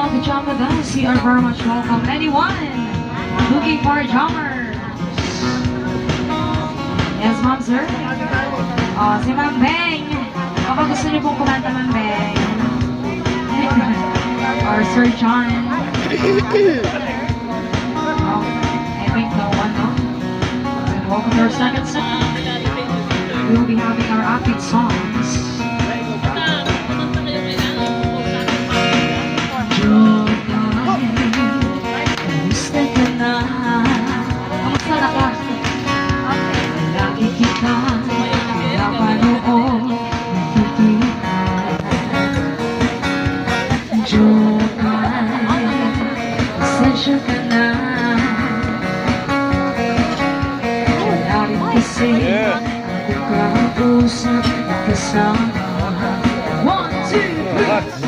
mga pajama guys, you are very much welcome. Anyone looking for a drummer? Yes, ma'am, sir? Si Ma'am Beng. Baka gusto niyo pong kumanta, Ma'am Beng. Or Sir John. I think no one, no? Welcome to our second song. We will be having our upbeat songs. Kamusta ka na? Kamusta na ka? Lagi kita napanood, nakikita. Jokay, pasensya ka na. Wala rin kasi ako kausap kasama. 1, 2, 3